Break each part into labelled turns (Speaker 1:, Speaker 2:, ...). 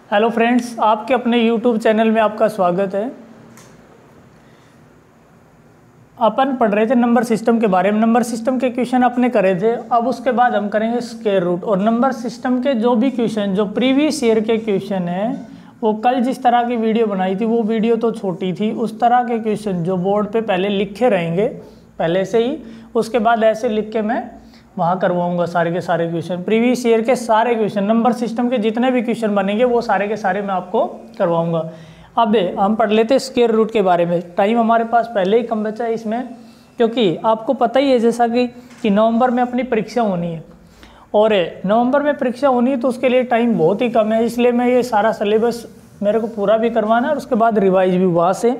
Speaker 1: Hello friends, आपके अपने YouTube channel में आपका स्वागत है। अपन पढ़ रहे थे नंबर सिस्टम के बारे में। नंबर सिस्टम के क्वेश्चन अपने करे थे। अब उसके बाद हम करेंगे स्क्वायर रूट। और नंबर सिस्टम के जो भी क्वेश्चन, जो प्रीवियस ईयर के क्वेश्चन हैं, वो कल जिस तरह की वीडियो बनाई थी वो वीडियो तो छोटी थी। उस तरह के क्वेश्चन जो बोर्ड पे पहले लिखे रहेंगे पहले से ही, उसके बाद ऐसे लिख के मैं वहाँ करवाऊंगा सारे के सारे क्वेश्चन। प्रीवियस ईयर के सारे क्वेश्चन, नंबर सिस्टम के जितने भी क्वेश्चन बनेंगे वो सारे के सारे मैं आपको करवाऊंगा। अब हम पढ़ लेते स्क्वायर रूट के बारे में। टाइम हमारे पास पहले ही कम बचा है इसमें, क्योंकि आपको पता ही है जैसा कि नवंबर में अपनी परीक्षा होनी है, और नवंबर में परीक्षा होनी है तो उसके लिए टाइम बहुत ही कम है। इसलिए मैं ये सारा सिलेबस मेरे को पूरा भी करवाना है और उसके बाद रिवाइज भी वहाँ से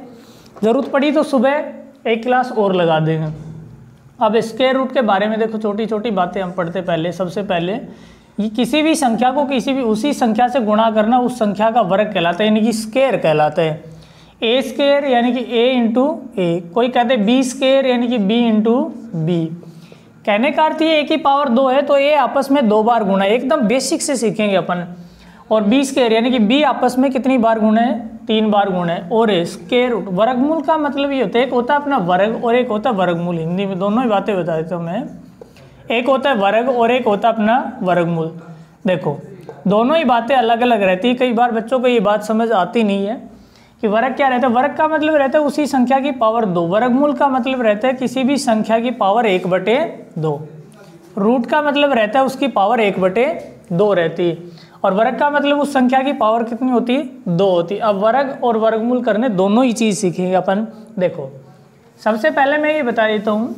Speaker 1: ज़रूरत पड़ी तो सुबह एक क्लास और लगा देंगे। अब स्क्वायर रूट के बारे में देखो, छोटी छोटी बातें हम पढ़ते पहले। सबसे पहले ये किसी भी संख्या को किसी भी उसी संख्या से गुणा करना उस संख्या का वर्ग कहलाता है, यानी कि स्क्वायर कहलाता है। ए स्क्वायर यानी कि ए इंटू ए, कोई कहते हैं बी स्क्वायर यानी कि बी इंटू बी। कहने का अर्थ ये ए की पावर 2 है तो ए आपस में 2 बार गुणा है, एकदम बेसिक से सीखेंगे अपन। और बी स्क्वायर यानी कि बी आपस में कितनी बार गुणा है, 3 बार गुणा है। और स्क्वायर रूट, वर्गमूल का मतलब ये होता है, एक होता है अपना वर्ग और एक होता है वर्गमूल। हिंदी में दोनों ही बातें बता देता हूँ मैं। एक होता है वर्ग और एक होता है अपना वर्गमूल। देखो दोनों ही बातें अलग अलग रहती है। कई बार बच्चों को ये बात समझ आती नहीं है कि वर्ग क्या रहता है। वर्ग का मतलब रहता है उसी संख्या की पावर 2। वर्गमूल का मतलब रहता है किसी भी संख्या की पावर 1/2। रूट का मतलब रहता है उसकी पावर 1/2 रहती है। और वर्ग का मतलब उस संख्या की पावर कितनी होती है, 2 होती है। अब वर्ग और वर्गमूल करने दोनों ही चीज़ सीखेंगे अपन। देखो सबसे पहले मैं ये बता देता हूँ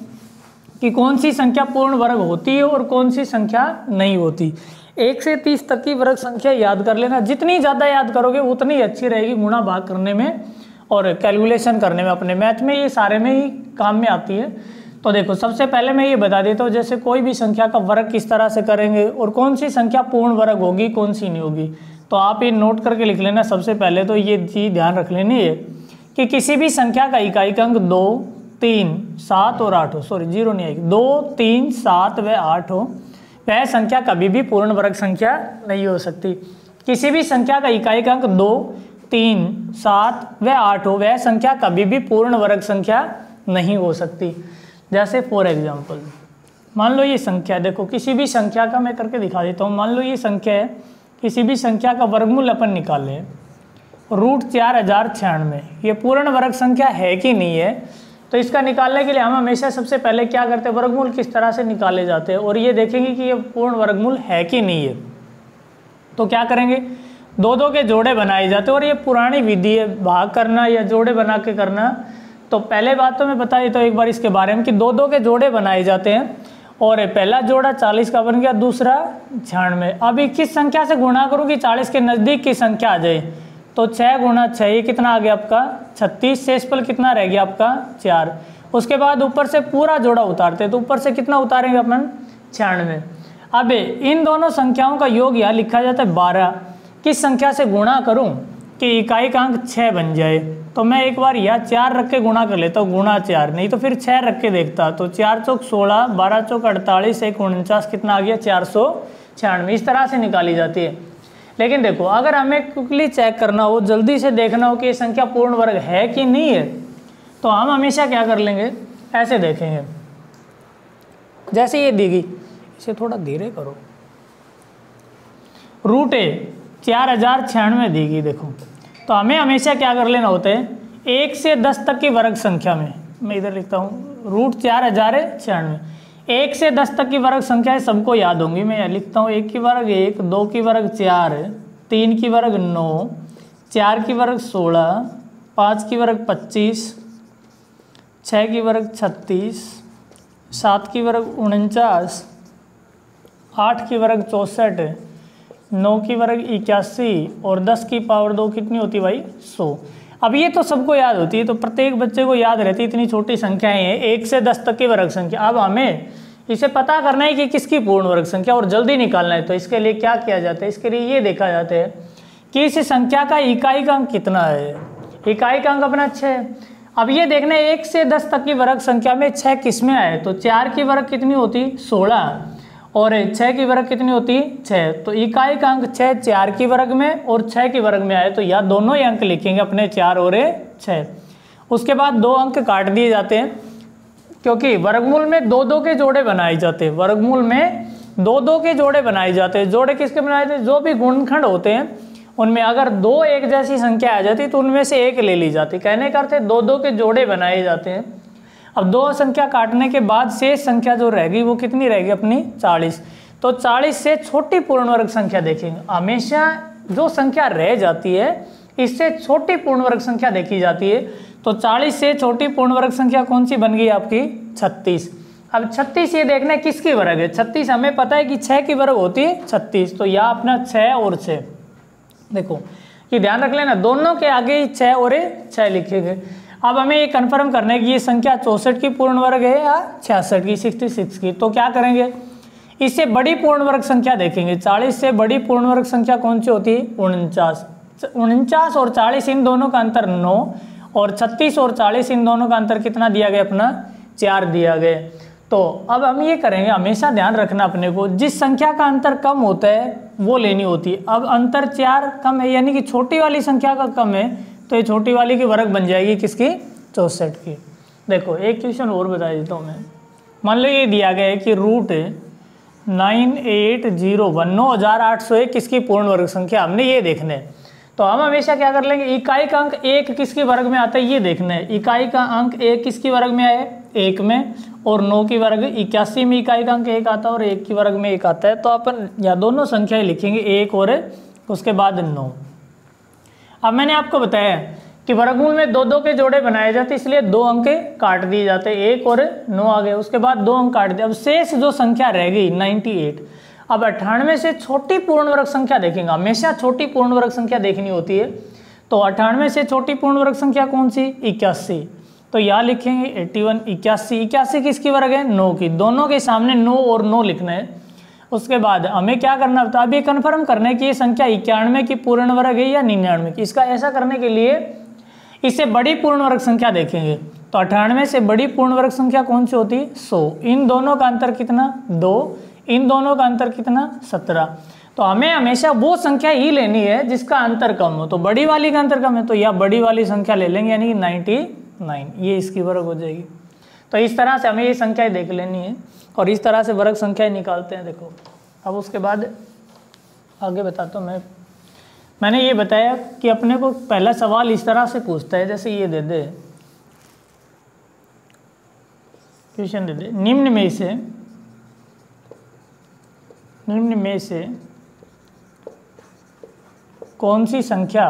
Speaker 1: कि कौन सी संख्या पूर्ण वर्ग होती है और कौन सी संख्या नहीं होती। 1 से 30 तक की वर्ग संख्या याद कर लेना। जितनी ज़्यादा याद करोगे उतनी अच्छी रहेगी गुणा भाग करने में और कैलकुलेशन करने में। अपने मैथ में ये सारे में ही काम में आती है। तो देखो सबसे पहले मैं ये बता देता हूँ, जैसे कोई भी संख्या का वर्ग किस तरह से करेंगे और कौन सी संख्या पूर्ण वर्ग होगी कौन सी नहीं होगी। तो आप ये नोट करके लिख लेना। सबसे पहले तो ये चीज़ ध्यान रख लेनी है कि किसी भी संख्या का इकाई अंक 2, 3, 7 और 8 हो, सॉरी 0 नहीं आएगी, 2, 3, 7 व 8 हो, वह संख्या कभी भी पूर्ण वर्ग संख्या नहीं हो सकती। किसी भी संख्या का इकाई अंक 2, 3, 7 व 8 हो, वह संख्या कभी भी पूर्ण वर्ग संख्या नहीं हो सकती। जैसे फॉर एग्जाम्पल मान लो ये संख्या, देखो किसी भी संख्या का मैं करके दिखा देता हूँ। मान लो ये संख्या है, किसी भी संख्या का वर्गमूल अपन निकाले √4096, ये पूर्ण वर्ग संख्या है कि नहीं है। तो इसका निकालने के लिए हम हमेशा सबसे पहले क्या करते हैं, वर्गमूल किस तरह से निकाले जाते हैं और ये देखेंगे कि ये पूर्ण वर्गमूल है कि नहीं है। तो क्या करेंगे, 2-2 के जोड़े बनाए जाते हैं और ये पुरानी विधि है भाग करना या जोड़े बना के करना। तो पहले बात तो मैं बता देता हूँ एक बार इसके बारे में कि 2-2 के जोड़े बनाए जाते हैं और पहला जोड़ा 40 का बन गया, दूसरा 96। अब 21 संख्या से गुणा करूँ कि 40 के नज़दीक की संख्या आ जाए। तो 6 × 6 ये कितना आ गया आपका 36, शेषफल कितना रह गया आपका 4। उसके बाद ऊपर से पूरा जोड़ा उतारते हैं, तो ऊपर से कितना उतारेंगे अपन 96। अब इन दोनों संख्याओं का योग यहाँ लिखा जाता है 12। किस संख्या से गुणा करूँ कि इकाई का अंक 6 बन जाए। तो मैं एक बार यहाँ 4 रख के गुणा कर लेता हूँ, गुणा 4, नहीं तो फिर 6 रख के देखता। तो 4 चौक 16, 12 चौक 48, 1 49, कितना आ गया 496। इस तरह से निकाली जाती है। लेकिन देखो अगर हमें क्विकली चेक करना हो, जल्दी से देखना हो कि ये संख्या पूर्ण वर्ग है कि नहीं है, तो हम हमेशा क्या कर लेंगे, ऐसे देखेंगे। जैसे ये दी गई, इसे थोड़ा धीरे करो, √4096 दी गई। देखो तो हमें हमेशा क्या कर लेना होता है, 1 से 10 तक की वर्ग संख्या में, मैं इधर लिखता हूँ √4096, 1 से 10 तक की वर्ग संख्या है, सबको याद होंगी। मैं यहाँ लिखता हूँ 1 की वर्ग 1, 2 की वर्ग 4, 3 की वर्ग 9, 4 की वर्ग 16, 5 की वर्ग 25, 6 की वर्ग 36, 7 की वर्ग 49, 8 की वर्ग 64, 9 की वर्ग 81 और 10 की पावर 2 कितनी होती है भाई 100। अब ये तो सबको याद होती है, तो प्रत्येक बच्चे को याद रहती है। इतनी छोटी संख्याएं हैं 1 से 10 तक की वर्ग संख्या। अब हमें इसे पता करना है कि किसकी पूर्ण वर्ग संख्या और जल्दी निकालना है। तो इसके लिए क्या किया जाता है, इसके लिए ये देखा जाता है कि इस संख्या का इकाई का अंक कितना है। इकाई का अंक अपना 6। अब ये देखना है 1 से 10 तक की वर्ग संख्या में 6 किस में आए। तो 4 की वर्ग कितनी होती 16 और 6 की वर्ग कितनी होती है 6, तो इकाई का अंक 6 4 की वर्ग में और 6 की वर्ग में आए तो यह दोनों ही अंक लिखेंगे अपने 4 और 6। उसके बाद 2 अंक काट दिए जाते हैं क्योंकि वर्गमूल में 2-2 के जोड़े बनाए जाते हैं, वर्गमूल में 2-2 के जोड़े बनाए जाते हैं। जोड़े किसके बनाए जाते हैं, जो भी गुणनखंड होते हैं उनमें अगर 2 एक जैसी संख्या आ जाती तो उनमें से एक ले ली जाती। कहने का अर्थ है 2-2 के जोड़े बनाए जाते हैं। अब 2 संख्या काटने के बाद शेष संख्या जो रहेगी वो कितनी रहेगी अपनी 40। तो 40 से छोटी पूर्ण वर्ग संख्या देखेंगे। हमेशा जो संख्या रह जाती है इससे छोटी पूर्ण वर्ग संख्या देखी जाती है। तो 40 से छोटी पूर्ण वर्ग संख्या कौन सी बन गई आपकी 36। अब 36 ये देखना है किसकी वर्ग है। 36 हमें पता है कि 6 की वर्ग होती है 36, तो यह अपना 6 और 6। देखो ये ध्यान रख लेना, दोनों के आगे 6 और 6 लिखेंगे। अब हमें ये कंफर्म करना है कि ये संख्या 64 की पूर्ण वर्ग है या 66 की 66 की। तो क्या करेंगे, इससे बड़ी पूर्ण वर्ग संख्या देखेंगे। 40 से बड़ी पूर्ण वर्ग संख्या कौन सी होती है 49। 49 और 40 इन दोनों का अंतर 9 और 36 और 40 इन दोनों का अंतर कितना दिया गया अपना 4 दिया गया। तो अब हम ये करेंगे, हमेशा ध्यान रखना अपने को, जिस संख्या का अंतर कम होता है वो लेनी होती है। अब अंतर 4 कम है यानी कि छोटी वाली संख्या का कम है, तो ये छोटी वाली की वर्ग बन जाएगी किसकी 64 की। देखो एक क्वेश्चन और बता देता हूँ मैं। मान लो ये दिया गया है कि रूट 9801 9801 किसकी पूर्ण वर्ग संख्या, हमने ये देखना है। तो हम हमेशा क्या कर लेंगे, इकाई का अंक 1 किसकी वर्ग में आता है ये देखना है। इकाई का अंक 1 किसकी वर्ग में आए 1 में, और 9 की वर्ग 81 में इकाई का अंक 1 आता है और 1 की वर्ग में 1 आता है। तो अपन या दोनों संख्याएं लिखेंगे 1 और उसके बाद 9। अब मैंने आपको बताया कि वर्गमूल में 2-2 के जोड़े बनाए जाते इसलिए 2 अंक काट दिए जाते, 1 और 9 आ गए, उसके बाद 2 अंक काट दिए। अब शेष जो संख्या रह गई 98। अब 98 से छोटी पूर्ण वर्ग संख्या देखेंगे, हमेशा छोटी पूर्ण वर्ग संख्या देखनी होती है। तो 98 से छोटी पूर्ण वर्ग संख्या कौन सी 81। तो यहाँ लिखेंगे 81 81 81 किसकी वर्ग है 9 की, दोनों के सामने 9 और 9 लिखना है। उसके बाद हमें क्या करना होता है, अब ये कन्फर्म करना है कि ये संख्या 91 की पूर्ण वर्ग है या 99 की। इसका ऐसा करने के लिए इससे बड़ी पूर्ण वर्ग संख्या देखेंगे। तो 98 से बड़ी पूर्ण वर्ग संख्या कौन सी होती है 100। इन दोनों का अंतर कितना 2, इन दोनों का अंतर कितना 17। तो हमें हमेशा वो संख्या ही लेनी है जिसका अंतर कम हो। तो बड़ी वाली का अंतर कम है तो यह बड़ी वाली संख्या ले लेंगे यानी कि 99, ये इसकी वर्ग हो जाएगी। तो इस तरह से हमें ये संख्याएं देख लेनी है और इस तरह से वर्ग संख्याएं निकालते हैं। देखो अब उसके बाद आगे बताता हूँ मैंने ये बताया कि अपने को पहला सवाल इस तरह से पूछता है, जैसे ये दे दे क्वेश्चन दे दे, निम्न में से कौन सी संख्या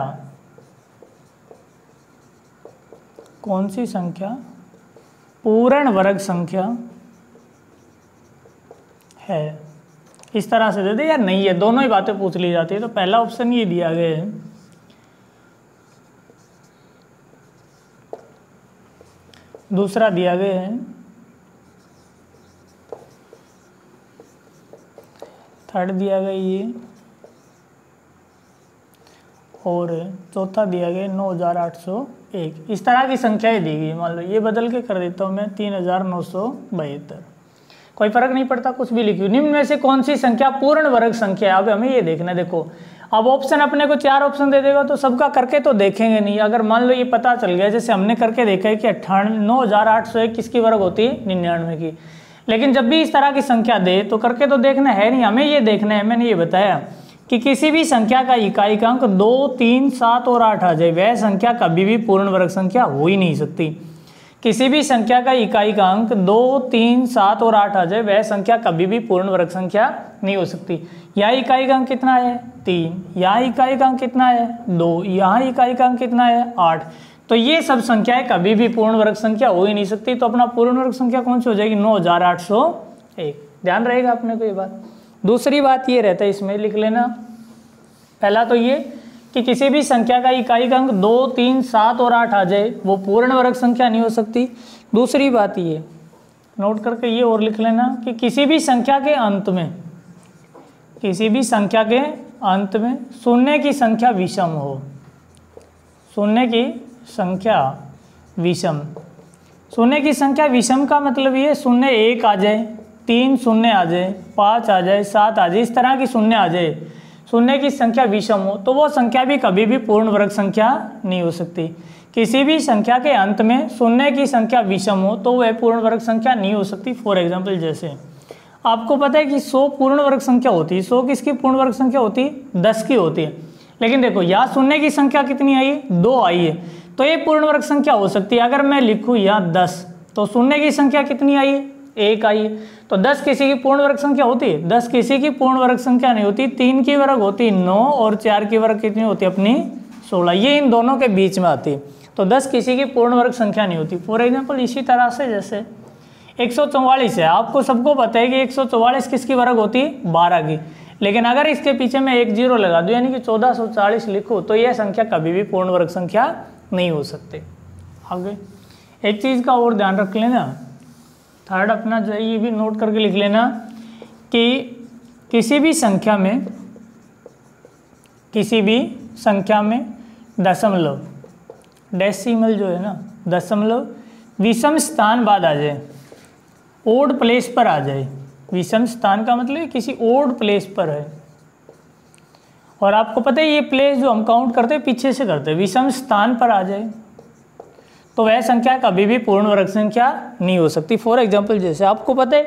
Speaker 1: पूर्ण वर्ग संख्या है। इस तरह से दे दे या नहीं है, दोनों ही बातें पूछ ली जाती है। तो पहला ऑप्शन ये दिया गया है, दूसरा दिया गया है, थर्ड दिया गया ये, और चौथा दिया गया 9801। इस तरह की संख्याएं दी गई। मान लो ये बदल के कर देता हूँ मैं 3972। कोई फर्क नहीं पड़ता, कुछ भी लिखिए। निम्न में से कौन सी संख्या पूर्ण वर्ग संख्या है। अब हमें ये देखना है। देखो अब ऑप्शन अपने को 4 ऑप्शन दे देगा तो सबका करके तो देखेंगे नहीं। अगर मान लो ये पता चल गया, जैसे हमने करके देखा है कि 9801 किसकी वर्ग होती है 99 की, लेकिन जब भी इस तरह की संख्या दे तो करके तो देखना है नहीं, हमें ये देखना है। मैंने ये बताया कि किसी भी संख्या का इकाई का अंक 2, 3, 7 और 8 आ जाए, वह संख्या कभी भी पूर्ण वर्ग संख्या हो ही नहीं सकती। किसी भी संख्या का इकाई का अंक 2, 3, 7 और 8 आ जाए, वह संख्या कभी भी पूर्ण वर्ग संख्या नहीं हो सकती। यहाँ इकाई का अंक कितना है 3, यहाँ इकाई का अंक कितना है 2, यहाँ इकाई का अंक कितना है 8। तो ये सब संख्याएं कभी भी पूर्ण वर्ग संख्या हो ही नहीं सकती। तो अपना पूर्ण वर्ग संख्या कौन सी हो जाएगी 9801। ध्यान रहेगा अपने को ये बात। दूसरी बात ये रहता है, इसमें लिख लेना। पहला तो ये कि किसी भी संख्या का इकाई का अंक 2, 3, 7 और 8 आ जाए, वो पूर्ण वर्ग संख्या नहीं हो सकती। दूसरी बात ये नोट करके ये और लिख लेना कि किसी भी संख्या के अंत में शून्य की संख्या विषम हो। शून्य की संख्या विषम का मतलब ये शून्य 1 आ जाए 3 शून्य आ जाए, 5 आ जाए, 7 आ जाए, इस तरह की शून्य आ जाए, शून्य की संख्या विषम हो, तो वो संख्या भी कभी भी पूर्ण वर्ग संख्या नहीं हो सकती। किसी भी संख्या के अंत में शून्य की संख्या विषम हो तो वह पूर्ण वर्ग संख्या नहीं हो सकती। फॉर एग्जाम्पल जैसे आपको पता है कि 100 पूर्ण वर्ग संख्या होती है, 100 किसकी पूर्ण वर्ग संख्या होती है? 10 की होती है। लेकिन देखो यहाँ शून्य की संख्या कितनी आई है? 2 आई है, तो ये पूर्ण वर्ग संख्या हो सकती है। अगर मैं लिखूँ यहाँ 10 तो शून्य की संख्या कितनी आई है? 1 आई है, तो 10 किसी की पूर्ण वर्ग संख्या होती है? 10 किसी की पूर्ण वर्ग संख्या नहीं होती। 3 की वर्ग होती है 9 और 4 की वर्ग कितनी होती है अपनी? 16। ये इन दोनों के बीच में आती है, तो 10 किसी की पूर्ण वर्ग संख्या नहीं होती। फॉर एग्जाम्पल इसी तरह से जैसे 144 है, आपको सबको पता है कि 144 किसकी वर्ग होती है? 12 की। लेकिन अगर इसके पीछे मैं 1 0 लगा दूँ यानी कि 1440 लिखूँ तो यह संख्या कभी भी पूर्ण वर्ग संख्या नहीं हो सकती। आगे एक चीज़ का और ध्यान रख लेना, थर्ड अपना जो है ये भी नोट करके लिख लेना कि किसी भी संख्या में दशमलव, डेसिमल जो है ना, दशमलव विषम स्थान बाद आ जाए, ओड प्लेस पर आ जाए। विषम स्थान का मतलब किसी ओड प्लेस पर है, और आपको पता है ये प्लेस जो हम काउंट करते हैं पीछे से करते हैं, विषम स्थान पर आ जाए तो वह संख्या कभी भी पूर्ण वर्ग संख्या नहीं हो सकती। फॉर एग्जाम्पल जैसे आपको पता है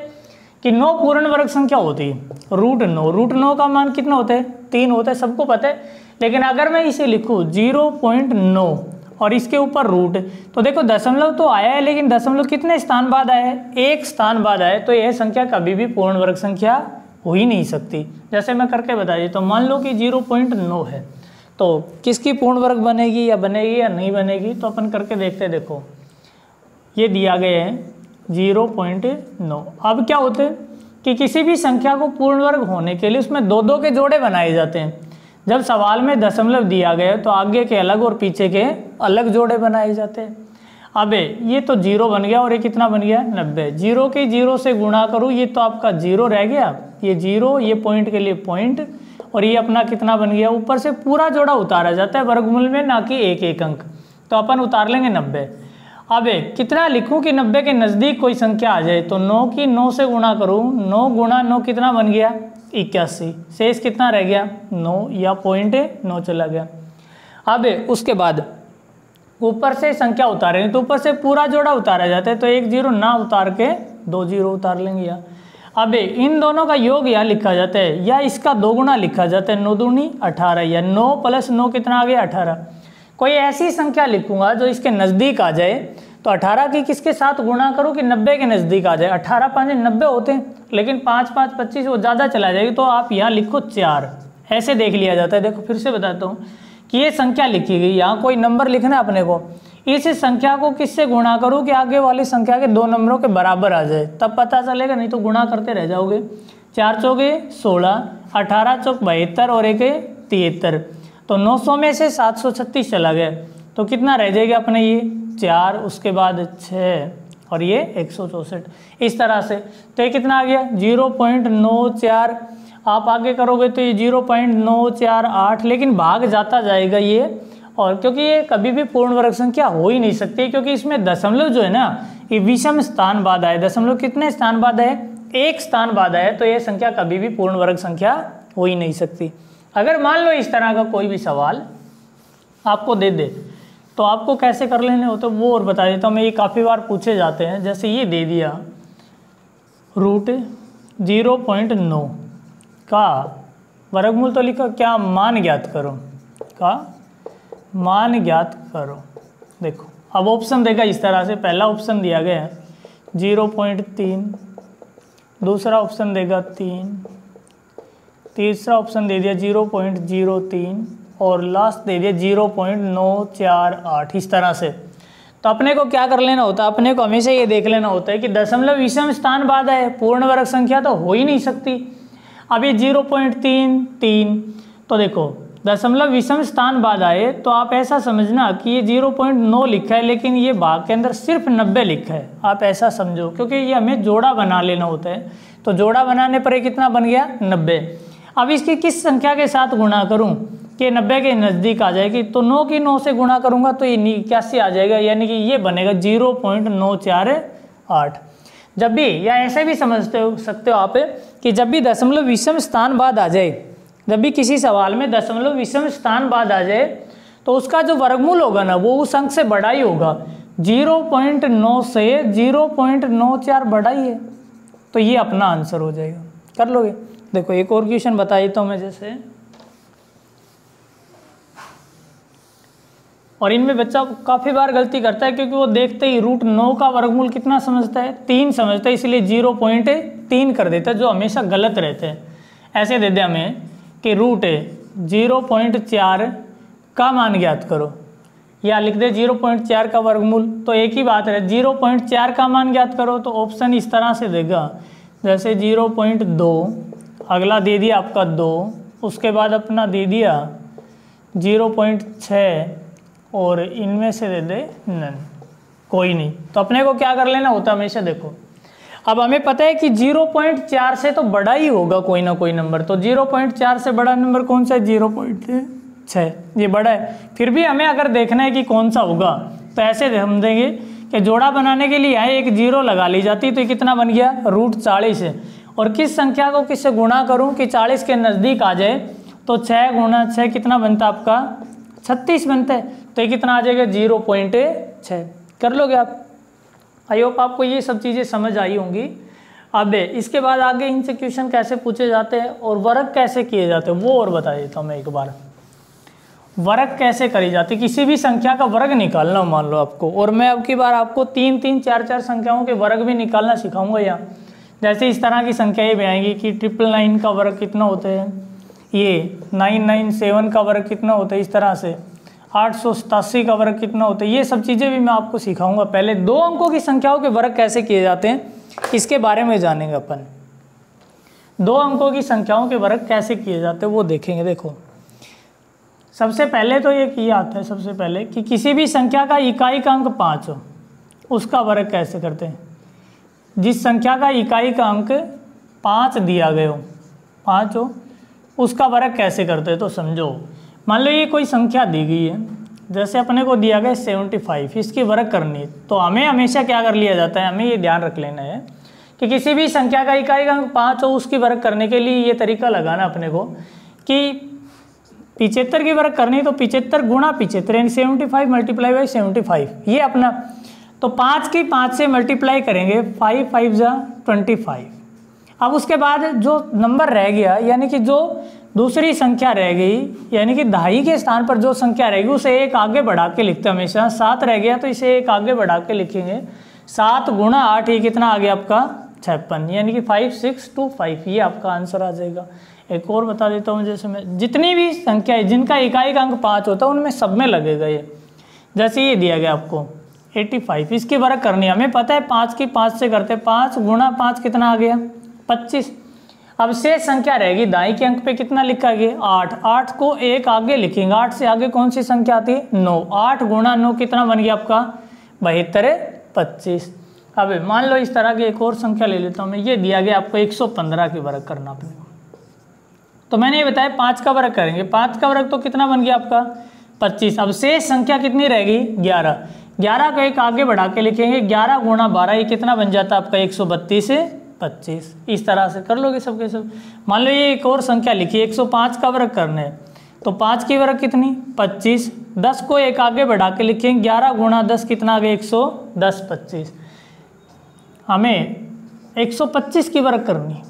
Speaker 1: कि 9 पूर्ण वर्ग संख्या होती है, √9, √9 का मान कितना होता है? 3 होता है, सबको पता है। लेकिन अगर मैं इसे लिखूँ 0.9 और इसके ऊपर रूट, तो देखो दशमलव तो आया है, लेकिन दशमलव कितने स्थान बाद आया है? 1 स्थान बाद आया है, तो यह संख्या कभी भी पूर्ण वर्ग संख्या हो ही नहीं सकती। जैसे मैं करके बता दी, तो मान लो कि 0.9 है, तो किसकी पूर्ण वर्ग बनेगी या नहीं बनेगी, तो अपन करके देखते हैं। देखो ये दिया गया है 0.9। अब क्या होते हैं कि किसी भी संख्या को पूर्ण वर्ग होने के लिए उसमें 2-2 के जोड़े बनाए जाते हैं। जब सवाल में दशमलव दिया गया तो आगे के अलग और पीछे के अलग जोड़े बनाए जाते हैं। अब ये तो 0 बन गया और ये कितना बन गया? 90। 0 के 0 से गुणा करूँ, ये तो आपका 0 रह गया, ये 0, ये पॉइंट के लिए पॉइंट, और ये अपना कितना बन गया? ऊपर से पूरा जोड़ा उतारा जाता है वर्गमूल में, ना कि एक अंक। तो अपन उतार लेंगे 90। अब कितना लिखूं कि 90 के नज़दीक कोई संख्या आ जाए, तो 9 की 9 से गुणा करूं, 9 गुणा 9 कितना बन गया? 81। शेष कितना रह गया? 9, या पॉइंट 9 चला गया। अब उसके बाद ऊपर से संख्या उतारेंगे, तो ऊपर से पूरा जोड़ा उतारा जाता है, तो 1 0 ना उतार के 2 0 उतार लेंगे। या अब इन दोनों का योग यहाँ लिखा जाता है, या इसका 2 गुना लिखा जाता है, 9 दूनी 18, या 9 + 9 कितना आ गया? 18। कोई ऐसी संख्या लिखूंगा जो इसके नज़दीक आ जाए, तो 18 की किसके साथ गुणा करूँ कि 90 के नज़दीक आ जाए? 18 5 90 होते हैं, लेकिन 5 5 25 वो ज़्यादा चला जाएगी, तो आप यहाँ लिखो 4। ऐसे देख लिया जाता है। देखो फिर से बताता हूँ कि ये संख्या लिखी गई, यहाँ कोई नंबर लिखना है अपने को, इस संख्या को किससे गुणा करूँ कि आगे वाली संख्या के 2 नंबरों के बराबर आ जाए, तब पता चलेगा, नहीं तो गुणा करते रह जाओगे। 4 चौके 16, 18 चौक 72 और 1 73, तो 900 में से 736 चला गया, तो कितना रह जाएगा अपने? ये 4, उसके बाद 6 और ये 164। इस तरह से तो ये कितना आ गया? 0.94। आप आगे करोगे तो ये 0.948, लेकिन भाग जाता जाएगा ये, और क्योंकि ये कभी भी पूर्ण वर्ग संख्या हो ही नहीं सकती, क्योंकि इसमें दशमलव जो है ना, ये विषम स्थान बाद आए। दशमलव कितने स्थान बाद आए? 1 स्थान बाद आए, तो ये संख्या कभी भी पूर्ण वर्ग संख्या हो ही नहीं सकती। अगर मान लो इस तरह का कोई भी सवाल आपको दे दे, तो आपको कैसे कर लेने होते वो और बता देता हूँ मैं। ये काफ़ी बार पूछे जाते हैं। जैसे ये दे दिया √0.9 का वर्गमूल, तो लिखो क्या? मान ज्ञात करो, का मान ज्ञात करो। देखो अब ऑप्शन देगा इस तरह से, पहला ऑप्शन दिया गया है 0.3, दूसरा ऑप्शन देगा 3, तीसरा ऑप्शन दे दिया 0.03 और लास्ट दे दिया 0.948। इस तरह से तो अपने को क्या कर लेना होता है? अपने को हमेशा ये देख लेना होता है कि दशमलव विषम स्थान बाद है, पूर्ण वर्ग संख्या तो हो ही नहीं सकती। अब ये 0.33, तो देखो दशमलव विषम स्थान बाद आए, तो आप ऐसा समझना कि ये 0.9 लिखा है, लेकिन ये भाग के अंदर सिर्फ 90 लिखा है। आप ऐसा समझो, क्योंकि ये हमें जोड़ा बना लेना होता है, तो जोड़ा बनाने पर ये कितना बन गया? 90। अब इसकी किस संख्या के साथ गुणा करूं कि 90 के नज़दीक आ जाएगी? तो 9 की 9 से गुणा करूंगा तो ये 81 आ जाएगा, यानी कि ये बनेगा 0.948। जब भी, या ऐसे भी सकते हो आप कि जब भी दशमलव विषम स्थान बाद आ जाए, जब भी किसी सवाल में दशमलव विषम स्थान बाद आ जाए तो उसका जो वर्गमूल होगा ना वो उस अंक से बड़ा ही होगा। 0.9 से 0.94 बड़ा ही है, तो ये अपना आंसर हो जाएगा। कर लोगे? देखो एक और क्वेश्चन बता देता हूँ मैं जैसे, और इनमें बच्चा काफ़ी बार गलती करता है क्योंकि वो देखते ही √9 का वर्गमूल कितना समझता है, 3 समझता है, इसलिए 0.3 कर देता है, जो हमेशा गलत रहते हैं। ऐसे दे दे हमें कि √0.4 का मान ज्ञात करो, या लिख दे 0.4 का वर्गमूल, तो एक ही बात है, 0.4 का मान ज्ञात करो। तो ऑप्शन इस तरह से देगा, जैसे 0.2, अगला दे दिया आपका 2, उसके बाद अपना दे दिया 0.6, और इनमें से दे दे नन, कोई नहीं। तो अपने को क्या कर लेना होता है हमेशा, देखो अब हमें पता है कि 0.4 से तो बड़ा ही होगा कोई ना कोई नंबर, तो 0.4 से बड़ा नंबर कौन सा है, 0.6, ये बड़ा है। फिर भी हमें अगर देखना है कि कौन सा होगा, तो ऐसे हम देंगे कि जोड़ा बनाने के लिए यहाँ एक 0 लगा ली जाती, तो ये कितना बन गया, √40 है। और किस संख्या को किससे गुणा करूँ कि 40 के नज़दीक आ जाए, तो 6 गुणा 6 कितना बनता है आपका, 36 बनता है, तो ये कितना आ जाएगा, 0.6। कर लोगे आप? आई होप आपको ये सब चीज़ें समझ आई होंगी। अब इसके बाद आगे इनसे क्वेश्चन कैसे पूछे जाते हैं और वर्ग कैसे किए जाते हैं वो और बता देता हूँ मैं एक बार। वर्ग कैसे करी जाती है, किसी भी संख्या का वर्ग निकालना मान लो आपको, और मैं अब की बार आपको 3-3, 4-4 संख्याओं के वर्ग भी निकालना सिखाऊंगा यहाँ। जैसे इस तरह की संख्याएँ भी आएंगी कि 999 का वर्ग कितना होता है, ये 997 का वर्ग कितना होता है, इस तरह से 887 का वर्ग कितना होता है, ये सब चीज़ें भी मैं आपको सिखाऊंगा। पहले 2 अंकों की संख्याओं के वर्ग कैसे किए जाते हैं इसके बारे में जानेंगे अपन। 2 अंकों की संख्याओं के वर्ग कैसे किए जाते हैं वो देखेंगे। देखो सबसे पहले तो ये किया आता है, सबसे पहले कि किसी भी संख्या का इकाई का अंक 5 हो, उसका वर्ग कैसे करते हैं। जिस संख्या का इकाई का अंक 5 दिया गया हो, 5 हो, उसका वर्ग कैसे करते हैं। तो समझो, मान लो ये कोई संख्या दी गई है, जैसे अपने को दिया गया 75, इसकी वर्ग करनी है, तो हमें हमेशा क्या कर लिया जाता है, हमें ये ध्यान रख लेना है कि किसी भी संख्या का इकाई का अंक 5 हो, उसकी वर्ग करने के लिए ये तरीका लगाना अपने को कि 75 की वर्ग करनी, तो 75 गुणा 75 यानी 75 मल्टीप्लाई बाई 75, ये अपना। तो 5 की 5 से मल्टीप्लाई करेंगे, 5 5 जा 25। अब उसके बाद जो नंबर रह गया, यानी कि जो दूसरी संख्या रह गई, यानी कि दहाई के स्थान पर जो संख्या रहेगी उसे एक आगे बढ़ा के लिखते हैं हमेशा। 7 रह गया तो इसे एक आगे बढ़ा के लिखेंगे, 7 गुणा 8, ये कितना आ गया आपका 56, यानी कि 5625, ये आपका आंसर आ जाएगा। एक और बता देता हूँ, जैसे मैं जितनी भी संख्या है जिनका इकाई का अंक 5 होता है उनमें सब में लगेगा ये। जैसे ये दिया गया आपको 85, इसकी वर्ग करनी है, हमें पता है 5 की 5 से करते, 5 गुणा 5 कितना आ गया 25। अब शेष संख्या रहेगी, दाई के अंक पे कितना लिखा गया 8, 8 को एक आगे लिखेंगे, 8 से आगे कौन सी संख्या आती है 9, 8 गुणा 9 कितना बन गया आपका 72 25। अब मान लो इस तरह की एक और संख्या ले लेता हूँ मैं, ये दिया गया आपको 115 की वर्ग करना अपने, तो मैंने ये बताया 5 का वर्ग करेंगे, 5 का वर्ग तो कितना बन गया आपका 25। अब शेष संख्या कितनी रहेगी 11, 11 को एक आगे बढ़ा के लिखेंगे, 11 गुणा 12 ये कितना बन जाता है आपका 132 25। इस तरह से कर लोगे सबके सब। मान लो ये एक और संख्या लिखी 105 का वर्ग करना है, तो 5 की वर्ग कितनी 25, 10 को एक आगे बढ़ा के लिखेंगे, 11 गुणा 10 कितना आ गया 110 25। हमें 125 की वर्ग करनी,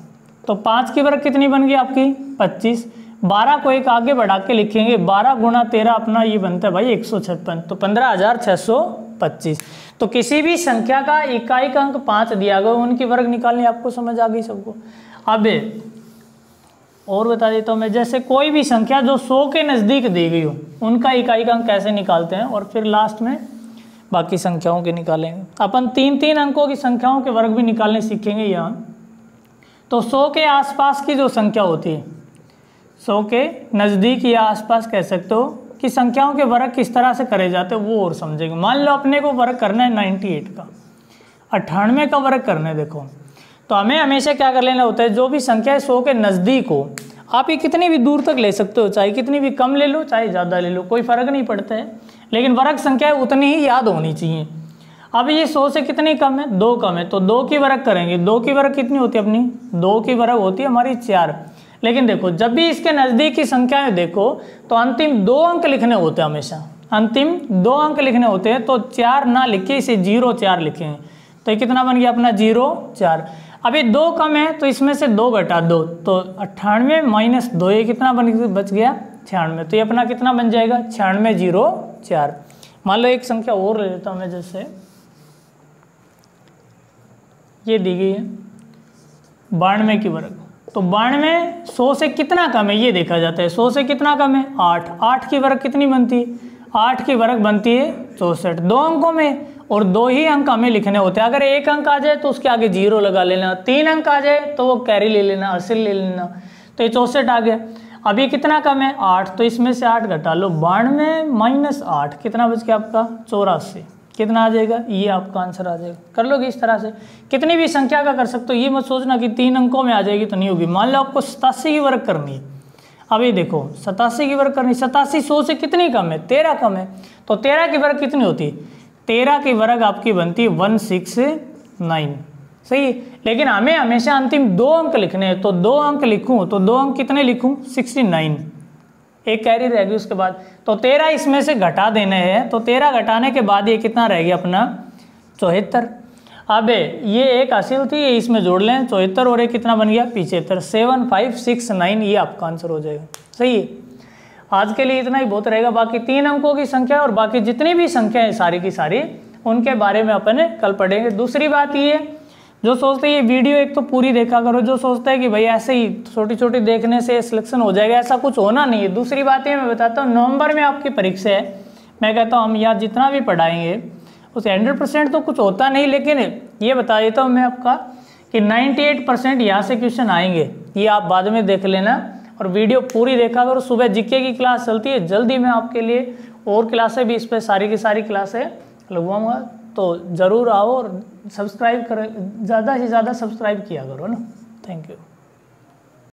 Speaker 1: तो 5 की वर्ग कितनी बन गई आपकी 25, 12 को एक आगे बढ़ा के लिखेंगे, 12 गुणा 13 अपना ये बनता है भाई 156, तो 15625। तो किसी भी संख्या का इकाई का अंक 5 दिया गया, उनकी वर्ग निकालनी आपको समझ आ गई सबको। अब और बता देता हूँ मैं, जैसे कोई भी संख्या जो 100 के नज़दीक दी गई हो उनका इकाई का अंक कैसे निकालते हैं, और फिर लास्ट में बाकी संख्याओं के निकालेंगे। अपन 3-3 अंकों की संख्याओं के वर्ग भी निकालने सीखेंगे यहाँ। तो 100 के आसपास की जो संख्या होती है, 100 के नज़दीक या आसपास कह सकते हो कि संख्याओं के वर्ग किस तरह से करे जाते हैं वो और समझेंगे। मान लो अपने को वर्ग करना है 98 का, 98 का वर्ग करना है, देखो तो हमें हमेशा क्या कर लेना होता है, जो भी संख्या 100 के नज़दीक हो, आप ये कितनी भी दूर तक ले सकते हो, चाहे कितनी भी कम ले लो चाहे ज़्यादा ले लो, कोई फ़र्क नहीं पड़ता है, लेकिन वर्ग संख्या उतनी ही याद होनी चाहिए। अब ये 100 से कितनी कम है, 2 कम है, तो 2 की वर्ग करेंगे। 2 की वर्ग कितनी होती है अपनी, 2 की वर्ग होती है हमारी 4। लेकिन देखो जब भी इसके नज़दीक की संख्या में देखो तो अंतिम 2 अंक लिखने होते हैं, हमेशा अंतिम 2 अंक लिखने होते हैं। तो 4 ना लिखे इसे 0 4 लिखेंगे, तो ये कितना बन गया अपना 0 4। अभी 2 कम है तो इसमें से 2 घटा 2, तो 98 माइनस 2, ये कितना बच गया 96। तो ये अपना कितना बन जाएगा 96 0 4। मान लो एक संख्या और ले लेता हूँ मैं, जैसे ये दी गई है 92 की वर्ग। तो 92 100 से कितना कम है ये देखा जाता है। 100 से कितना कम है 8। 8 की वर्ग कितनी बनती है, 8 की वर्ग बनती है 64। 2 अंकों में और 2 ही अंक हमें लिखने होते हैं। अगर 1 अंक आ जाए तो उसके आगे 0 लगा लेना, 3 अंक आ जाए तो वो कैरी ले लेना, हासिल ले लेना। तो ये 64 आ गया। अभी कितना कम है 8, तो इसमें से 8 घटा लो। 92 माइनस 8 कितना बच गया आपका 84। कितना आ जाएगा, ये आपका आंसर आ जाएगा। कर लोगे इस तरह से, कितनी भी संख्या का कर सकते हो। ये मत सोचना कि 3 अंकों में आ जाएगी तो नहीं होगी। मान लो आपको 87 की वर्ग करनी है। अब ये देखो 87 की वर्ग करनी, 87 100 से कितनी कम है 13 कम है। तो 13 की वर्ग कितनी होती है, 13 की वर्ग आपकी बनती है 169, सही है। लेकिन हमें हमेशा अंतिम 2 अंक लिखने हैं, तो 2 अंक लिखूं तो 2 अंक कितने लिखूं 69, एक कैरी रहेगी उसके बाद। तो 13 इसमें से घटा देने हैं, तो 13 घटाने के बाद ये कितना रह गया अपना 74। अब ये एक हासिल थी, ये इसमें जोड़ लें 74 और ये कितना बन गया 75। 7569 ये आपका आंसर हो जाएगा, सही है। आज के लिए इतना ही बहुत रहेगा। बाकी 3 अंकों की संख्या और बाकी जितनी भी संख्या है सारी की सारी, उनके बारे में अपन कल पढ़ेंगे। दूसरी बात ये, जो सोचते हैं ये वीडियो एक तो पूरी देखा करो, जो सोचता है कि भाई ऐसे ही छोटी छोटी देखने से सिलेक्शन हो जाएगा, ऐसा कुछ होना नहीं है। दूसरी बात ये मैं बताता हूँ, नवंबर में आपकी परीक्षा है। मैं कहता हूँ हम यहाँ जितना भी पढ़ाएंगे उसे 100% तो कुछ होता नहीं, लेकिन ये बता देता हूँ मैं आपका कि 98% यहाँ से क्वेश्चन आएंगे। ये आप बाद में देख लेना और वीडियो पूरी देखा करो। सुबह जीके की क्लास चलती है, जल्दी मैं आपके लिए और क्लासें भी इस पर सारी की सारी क्लासें लगवाऊँगा, तो ज़रूर आओ और सब्सक्राइब करो, ज़्यादा से ज़्यादा सब्सक्राइब किया करो ना। Thank you.